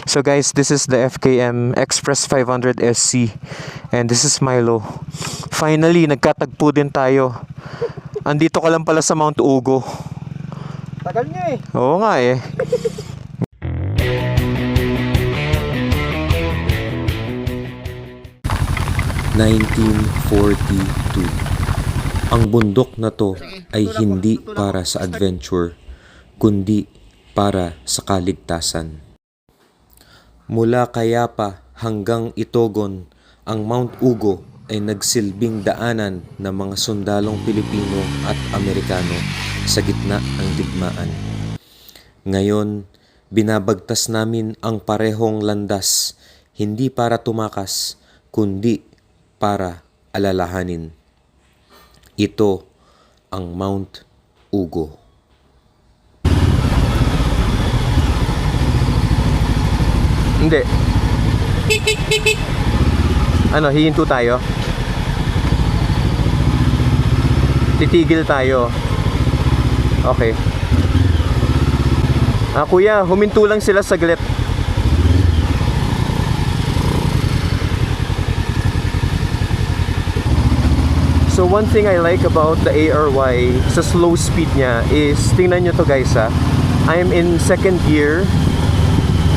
So guys, this is the FKM Express 500 SC and this is Milo. Finally, nagkatagpo din tayo. Andito ka lang pala sa Mount Ugo. Tagal niya eh. Oo nga eh. ...1942. Ang bundok na to ay hindi para sa adventure, kundi para sa kaligtasan. Mula Cayapa hanggang Itogon, ang Mount Ugo ay nagsilbing daanan ng mga sundalong Pilipino at Amerikano sa gitna ng digmaan. Ngayon, binabagtas namin ang parehong landas, hindi para tumakas, kundi para alalahanin. Ito ang Mount Ugo. Hindi. Ano, hihinto tayo? Titigil tayo. Okay. Kuya, huminto lang sila saglit. So one thing I like about the ARY sa slow speed niya is, tingnan nyo to guys ha, I'm in second gear.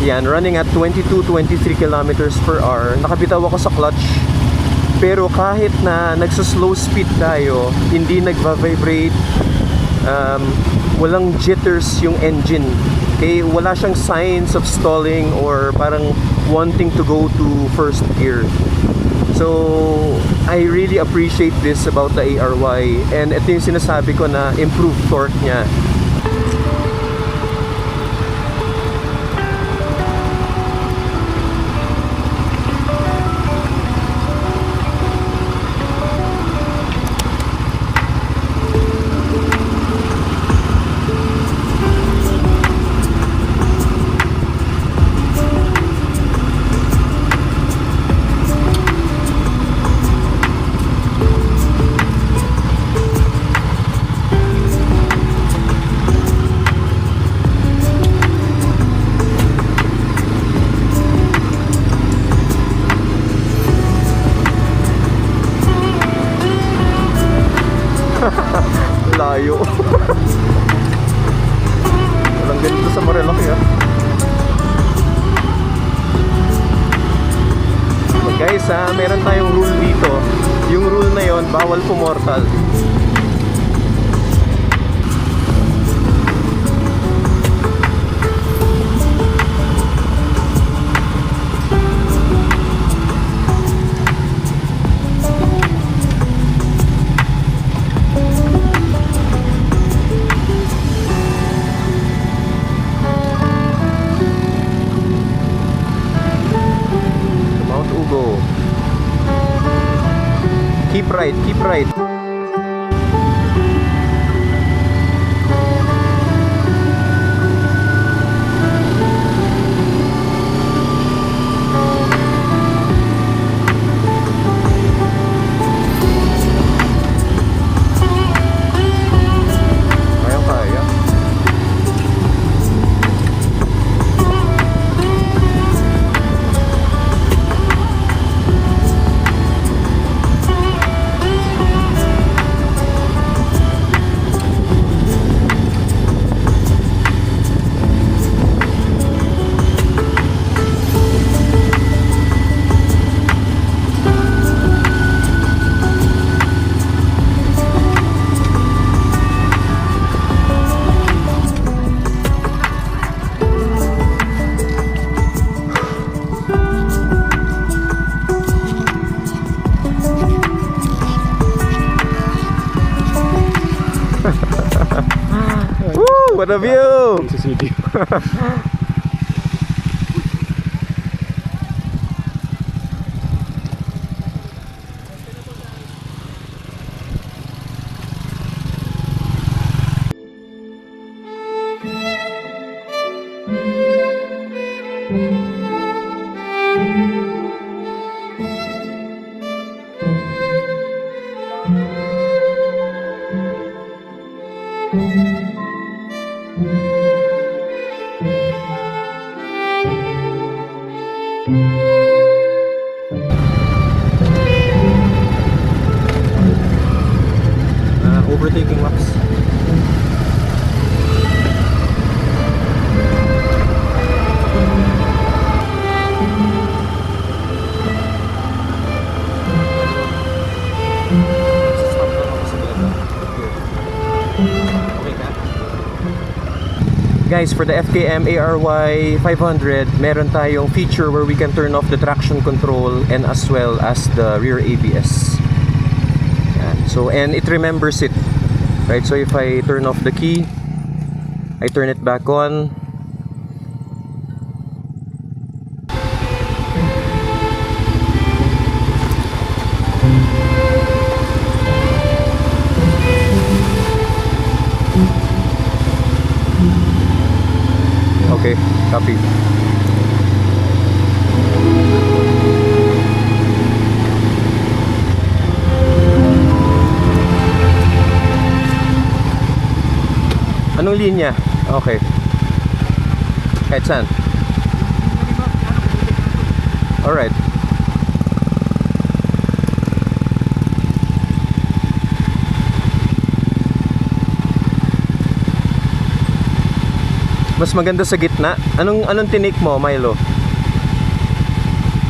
Yan, running at 22-23 kilometers per hour. Nakabitaw ako sa clutch. Pero kahit na nagsa-slow speed tayo, hindi nagva-vibrate, walang jitters yung engine. Okay, wala siyang signs of stalling or parang wanting to go to first gear. So, I really appreciate this about the ARY. And ito yung sinasabi ko na improved torque niya. Layo. Walang ganito sa Marilaki ha. But guys ha, meron tayong rule dito. Yung rule na yon, bawal pumortal. Keep right, keep right. Kaya. Woo! What a view! taking laps. Guys, for the FKM ARY 500, meron tayong feature where we can turn off the traction control and as well as the rear ABS. Yan. So, and it remembers it. Right? So, if I turn off the key, I turn it back on. Okay, copy. Anong linya? Okay. Kahit saan? Alright. Mas maganda sa gitna. Anong tinik mo, Milo?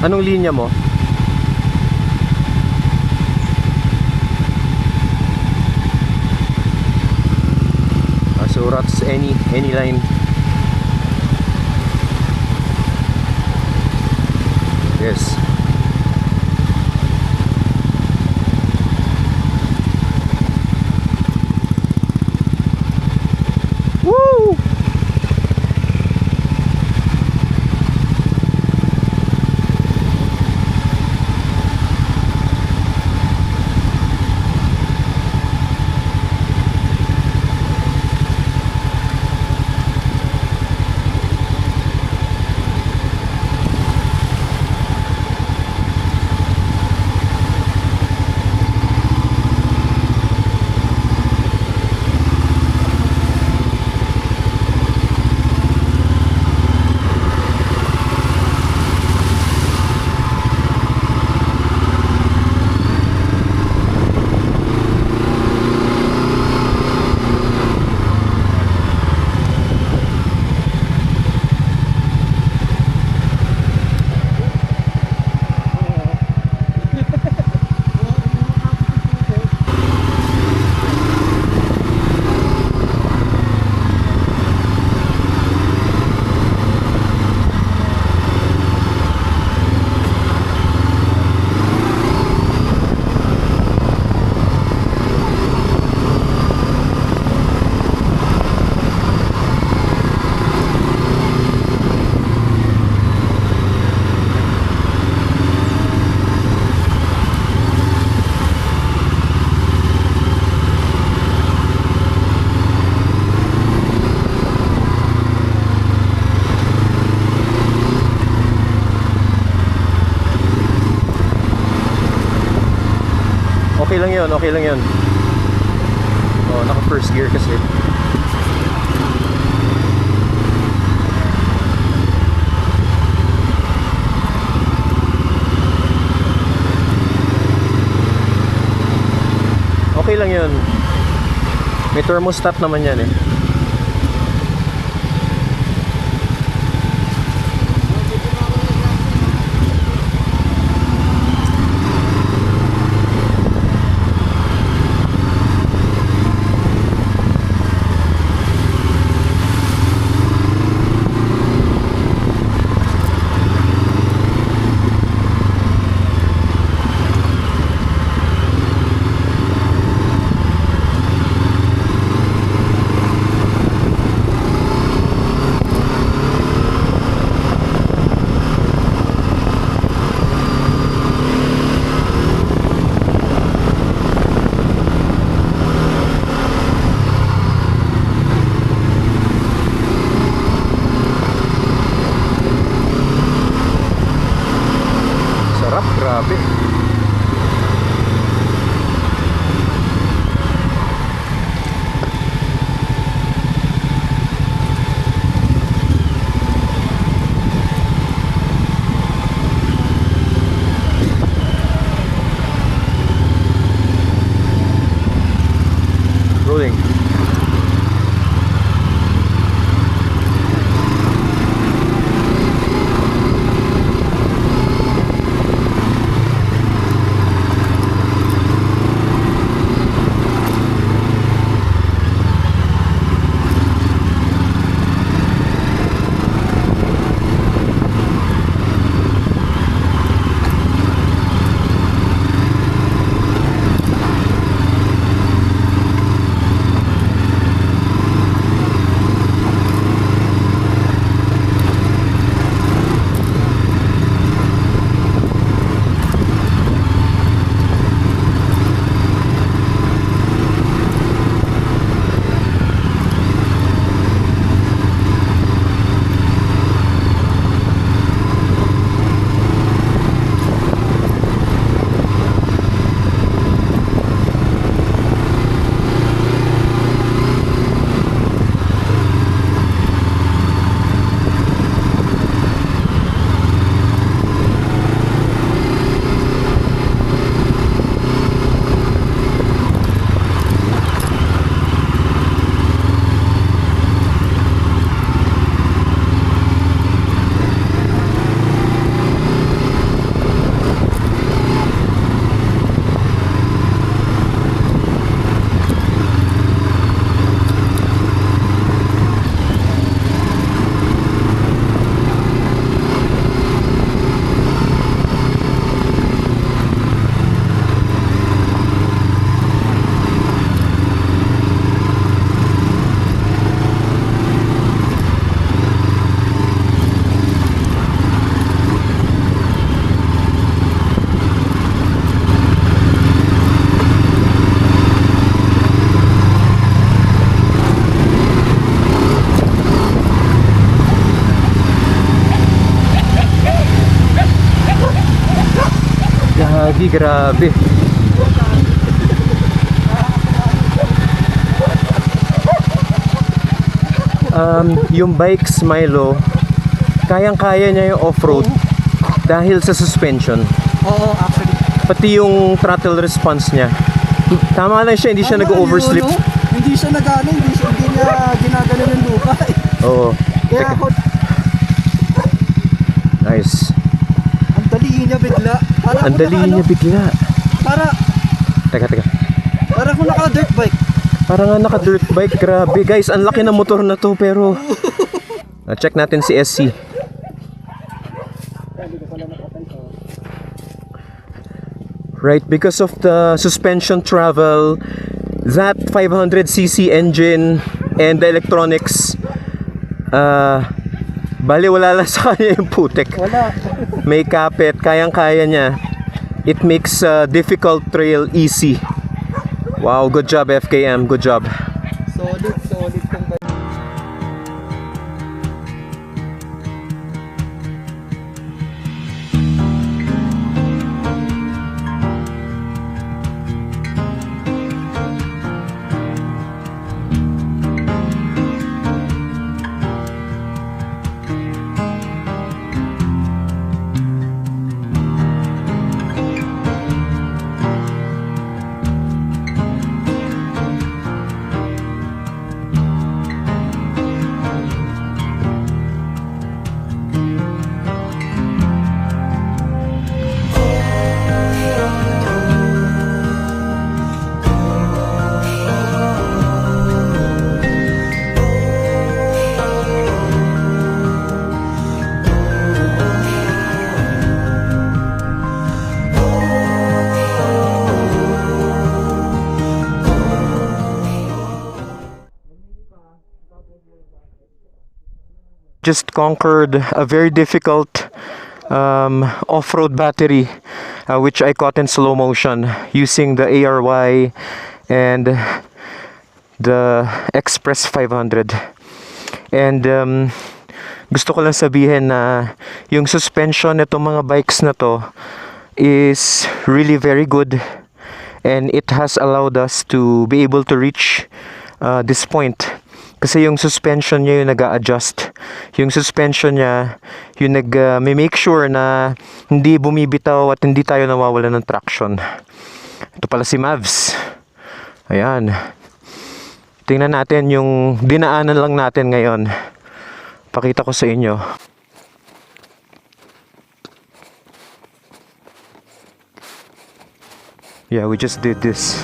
Anong linya mo? So routes any line. Yes. Woo! Okay lang yun, okay lang yun. Oh, naka first gear kasi. Okay lang yun. May thermostat naman yan eh. Grabe. lagi, grabe. Yung bikes, Milo, kayang-kaya niya yung off-road dahil sa suspension. Oo, actually. Pati yung throttle response niya. Tama lang siya, hindi siya nag-overslip. Yun, no? Hindi siya nag-ano, hindi niya ginagano ng lupa. Oo. Kaya Teka, ako, nice. ang dali niya bigla. Para Ang dali niya bigla. Para Teka. kung naka-dirt bike. Parang nga naka-dirt bike, grabe. Guys, ang laki ng motor na to, pero... check natin si SC. Right, because of the suspension travel, that 500cc engine and the electronics, bali wala lang sa kanya yung putek. Wala. May kapit, kayang-kaya niya. It makes difficult trail easy. Wow, good job FKM, good job. Solid tong bike. Just conquered a very difficult off-road battery, which I caught in slow motion using the ARY and the Express 500. And gusto ko lang sabihin na yung suspension nitong mga bikes na to is really very good, and it has allowed us to be able to reach this point. Kasi yung suspension niya yung nag-a-adjust. Yung suspension niya yung may make sure na hindi bumibitaw at hindi tayo nawawala ng traction. Ito pala si Mavs. Ayan. Tingnan natin yung dinaanan lang natin ngayon. Pakita ko sa inyo. Yeah, we just did this.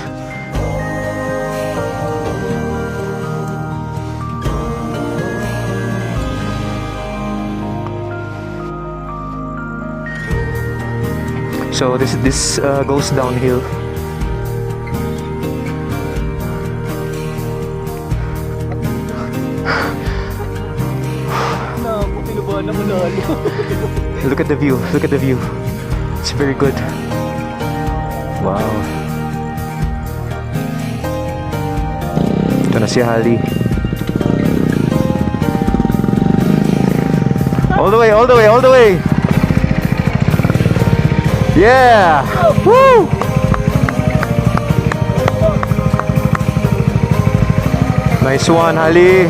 So this goes downhill. Look at the view. Look at the view. It's very good. Wow. Ito na si Hali. All the way, all the way, all the way. Yeah! Woo! Nice one, Hali.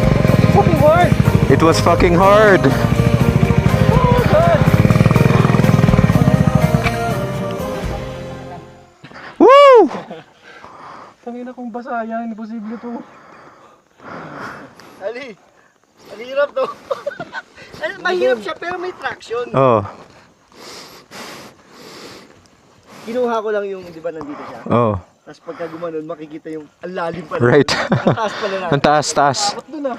Fucking hard. It was fucking hard. Oh God. Woo! Tangina kong basa yan, imposible to. Ali, hirap to. Mahirap siya pero may traction. Oh, Kinuha ko lang yung, di ba nandito siya? oh. Tapos pagka gumanon, makikita yung ang lalim pala. Right. Ang taas pala na. Ang taas, taas. Takot dun ah.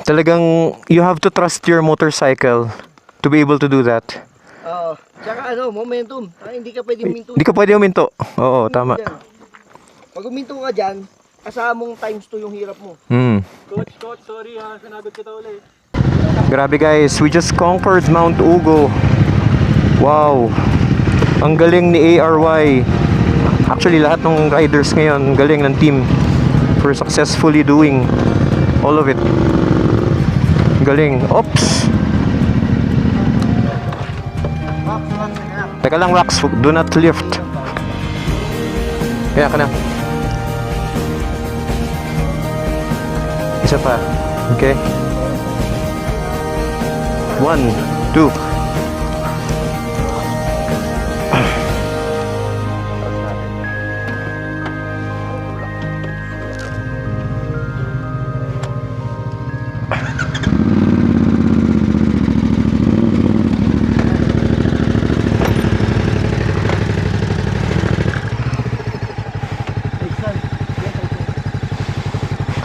Talagang you have to trust your motorcycle to be able to do that. Oo. Tsaka ano, momentum. Hindi ka pwedeng minto. Hindi ka pwede uminto. Oo, tama. Pag uminto ka dyan, kasama mong times 2 yung hirap mo. Coach, sorry ha, sinagot kita ulit. Grabe guys, we just conquered Mount Ugo. Wow. Ang galing ni ARY. Actually, lahat ng riders ngayon, galing ng team for successfully doing all of it. Galing. Oops! Teka lang, Wax. Do not lift. Kaya ka na. Isa pa. Okay. 1, 2.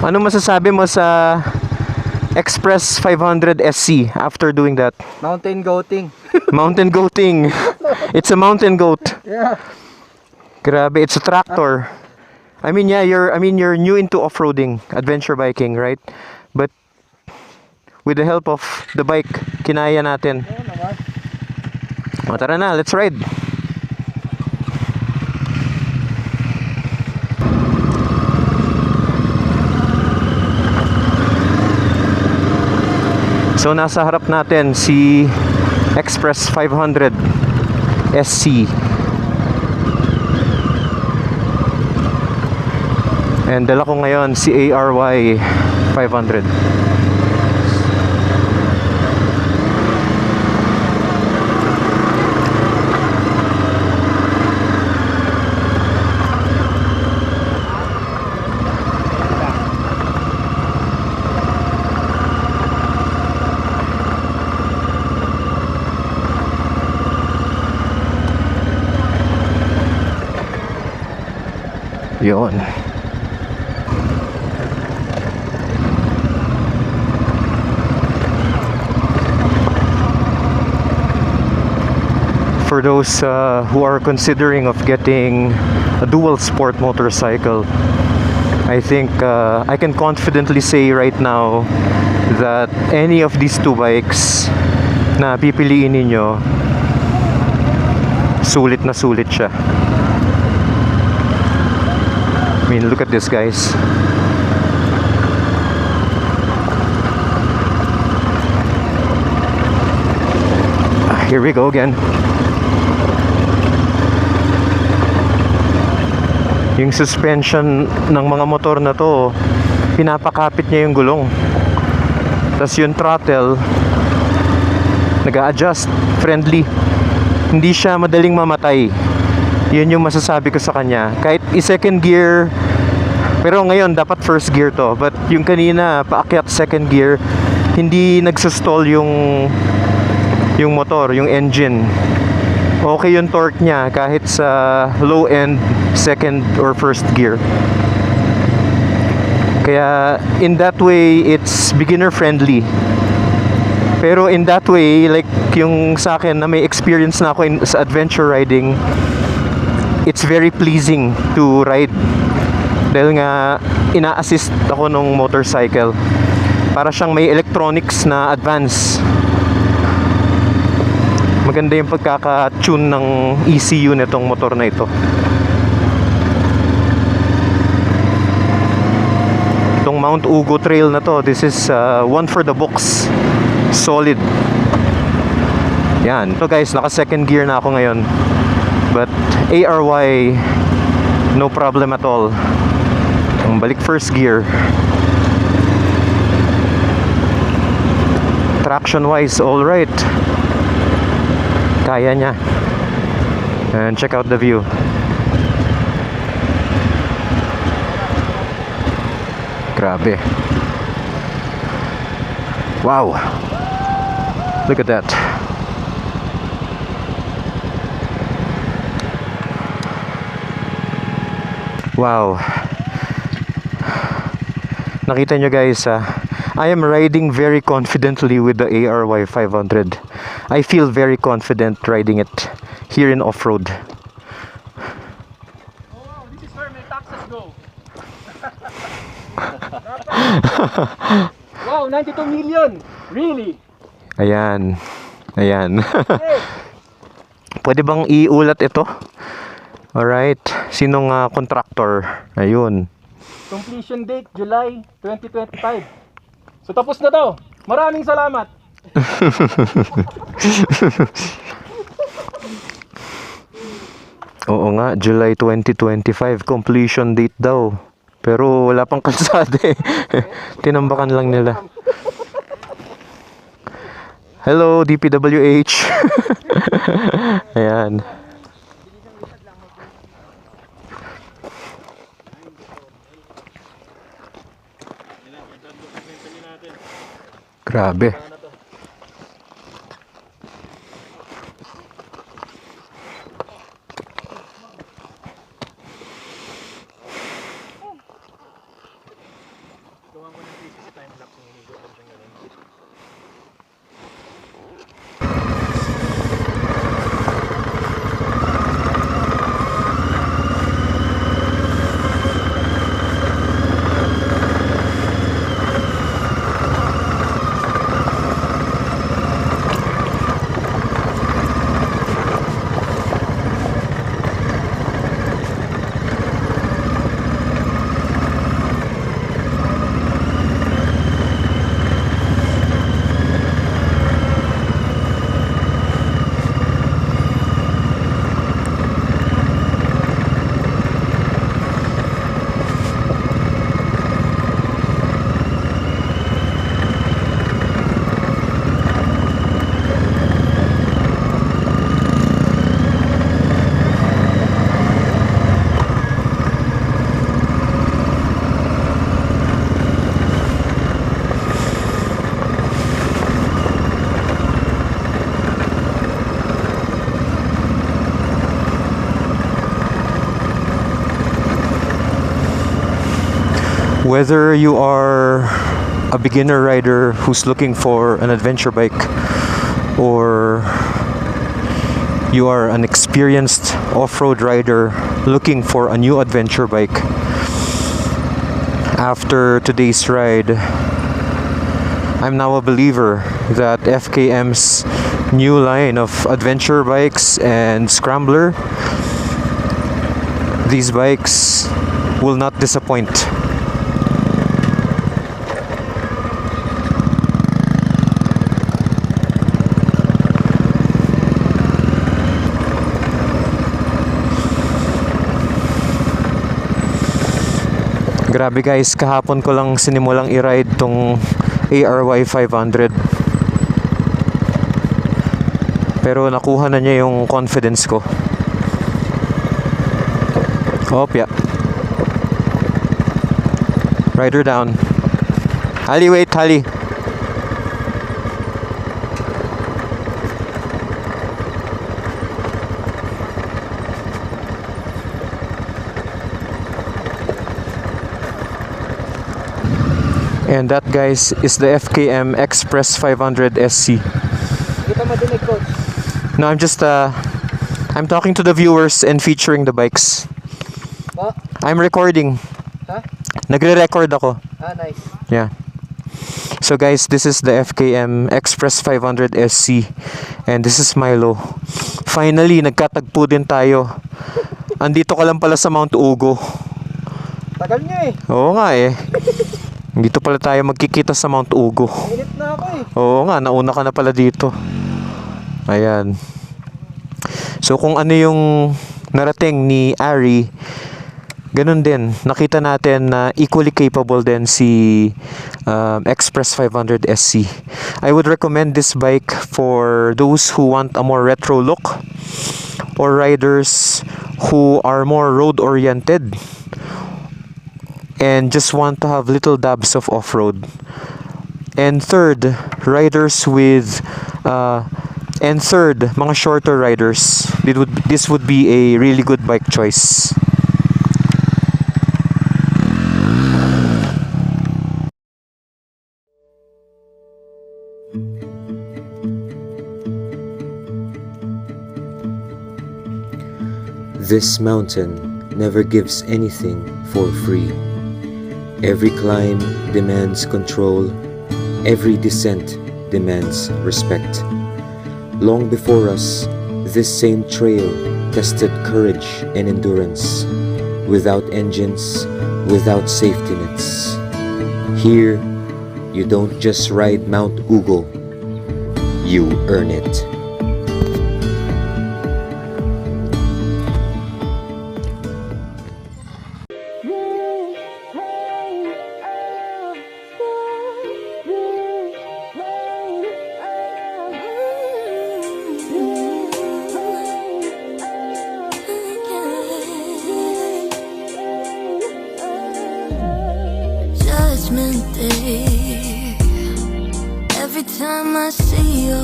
Ano masasabi mo sa Express 500 SC after doing that? Mountain goating. Mountain goating. It's a mountain goat. Yeah. Grabe, it's a tractor. I mean, yeah, you're new into off-roading, adventure biking, right? But with the help of the bike, kinaya natin. Oo naman. O, tara na, let's ride. So nasa harap natin si Express 500 SC. And dala ko ngayon si ARY 500. Yun. For those who are considering of getting a dual sport motorcycle, I think I can confidently say right now that any of these two bikes na pipiliin ninyo, sulit na sulit siya. I mean, look at this, guys. Here we go again. Yung suspension ng mga motor na to, pinapakapit niya yung gulong. Tapos yung throttle, nag-a-adjust, friendly. Hindi siya madaling mamatay. Yun yung masasabi ko sa kanya. Kahit i-second gear, pero ngayon dapat first gear to. But yung kanina, paakyat second gear, hindi nagsustall yung motor, yung engine. Okay yung torque niya kahit sa low end second or first gear. Kaya in that way, it's beginner friendly. Pero in that way, like yung sa akin na may experience na ako sa adventure riding, it's very pleasing to ride dahil nga ina-assist ako nung motorcycle. Para siyang may electronics na advance. Maganda yung pagkaka-tune ng ECU nitong motor na ito. Itong Mount Ugo Trail na to, this is one for the books. Solid. Yan. So guys, naka second gear na ako ngayon. But ARY, no problem at all. Ang balik first gear. Traction wise, all right. Kaya niya. And check out the view. Grabe. Wow. Look at that. Wow. Nakita nyo guys, I am riding very confidently with the ARY 500. I feel very confident riding it here in off-road. Oh, this is where my taxes go. Wow, 92 million! Really? Ayan. Ayan. Pwede bang iulat ito? Alright. Sinong contractor? Ayun. Completion date, July 2025. So tapos na to. Maraming salamat. Oo nga, July 2025 completion date daw. Pero wala pang kalsada eh. Tinambakan lang nila. Hello, DPWH. Ayan. Grabe. Whether you are a beginner rider who's looking for an adventure bike, or you are an experienced off-road rider looking for a new adventure bike, after today's ride, I'm now a believer that FKM's new line of adventure bikes and scrambler, these bikes will not disappoint. Grabe guys, kahapon ko lang sinimulang i-ride tong ARY 500. Pero nakuha na niya yung confidence ko. Opya. Rider down. Hali, wait, Hali. And that guys is the FKM Express 500 SC. Kita madinig, coach. No, I'm talking to the viewers and featuring the bikes. Ba? I'm recording. Ha? Nagre-record ako. Ah, nice. Yeah. So guys, this is the FKM Express 500 SC. And this is Milo. Finally, nagkatagpo din tayo. Andito ka lang pala sa Mount Ugo. Tagal niya eh. Oo nga eh. Dito pala tayo magkikita sa Mount Ugo. Init na ako eh. Oo nga, nauna ka na pala dito. Ayan. So kung ano yung narating ni Ari, ganun din. Nakita natin na equally capable din si Express 500 SC. I would recommend this bike for those who want a more retro look, or riders who are more road oriented and just want to have little dabs of off-road. And third, riders with mga shorter riders. This would be a really good bike choice. This mountain never gives anything for free. Every climb demands control. Every descent demands respect. Long before us, this same trail tested courage and endurance, without engines, without safety nets. Here, you don't just ride Mount Ugo, you earn it.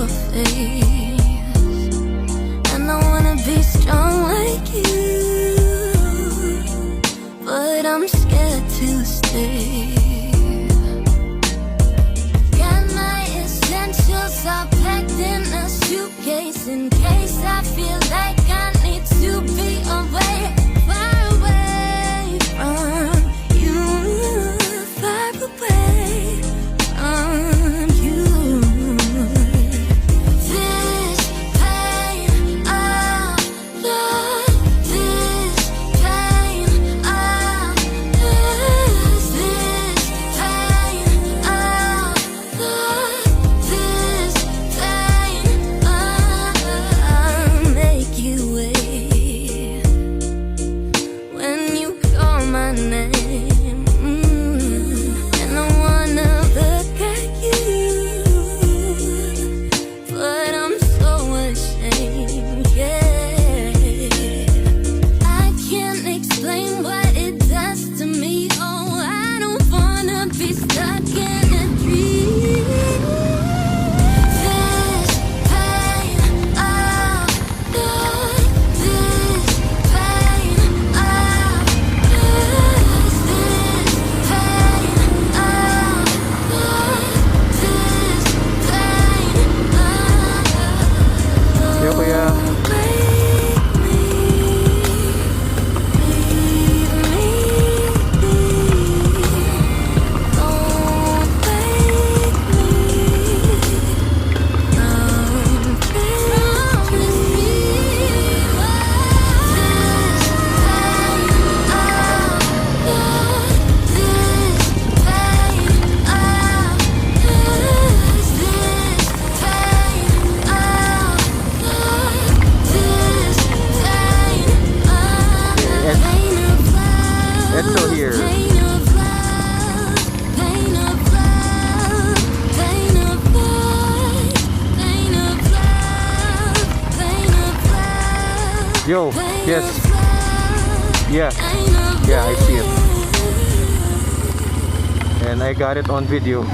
face, and I wanna be strong like you, but I'm scared to stay. Got my essentials all packed in a suitcase in case I feel like I need to be away, far away from you, far away from you. This pain of love, this pain of love, this pain of love, this pain of make you wait when you call my name, and I wanna look at you, but I'm so ashamed, yeah. I can't explain what it does to me. Oh, I don't wanna be stuck in a dream. This pain of love, this pain of love, this pain of love, this pain of Yo, kuya. Edzo here. Yo, yes. Yeah. Yeah, I see it. And I got it on video.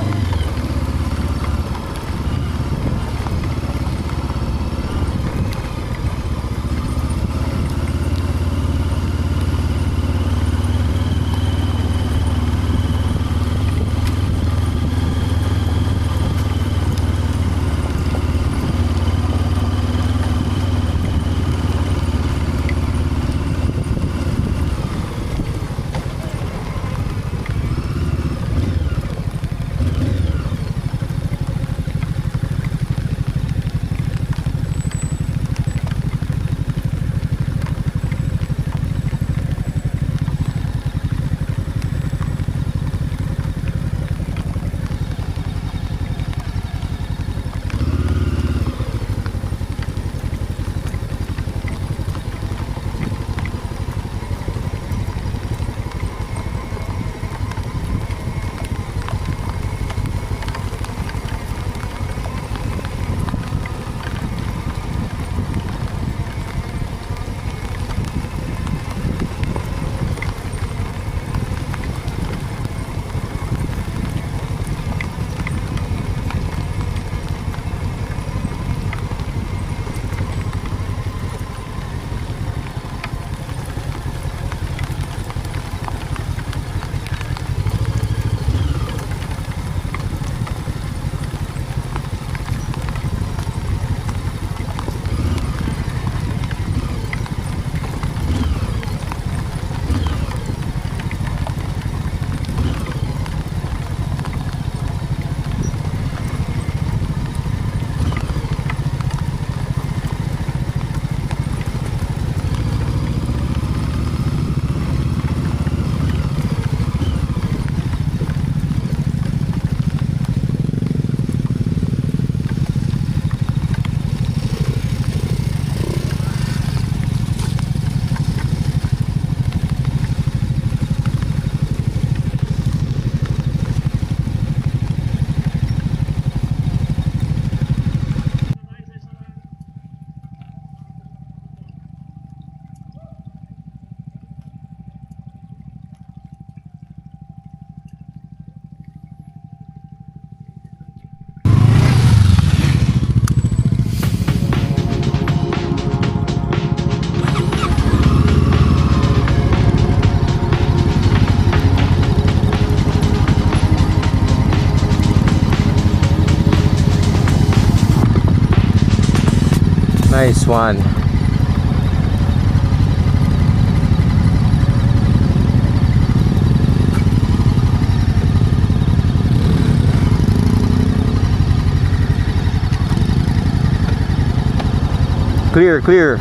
Nice one. Clear, clear.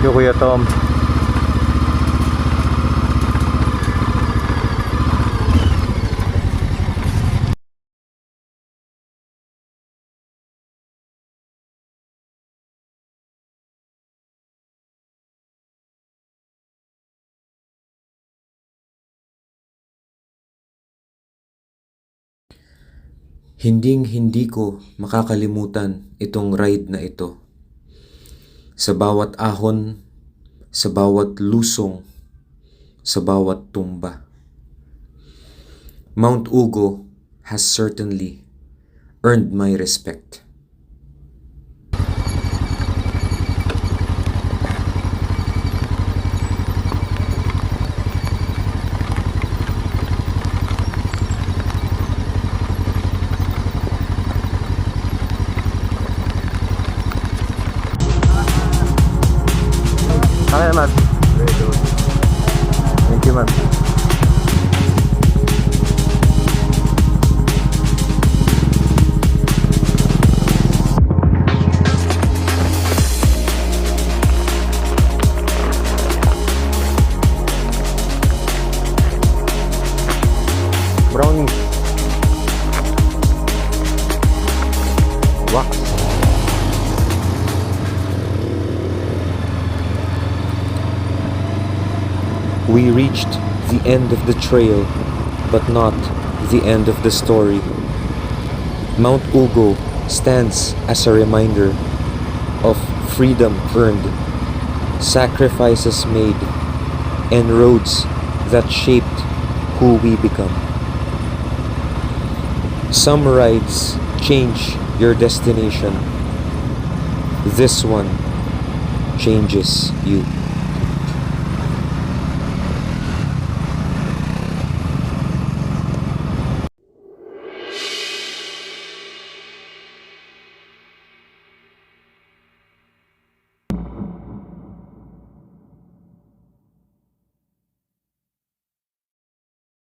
Thank you, Kuya Tom. Hinding-hindi ko makakalimutan itong ride na ito. Sa bawat ahon, sa bawat lusong, sa bawat tumba. Mount Ugo has certainly earned my respect. Okay naman. Very good. Thank you, man. Brownie. Wax. We reached the end of the trail, but not the end of the story. Mount Ugo stands as a reminder of freedom earned, sacrifices made, and roads that shaped who we become. Some rides change your destination. This one changes you.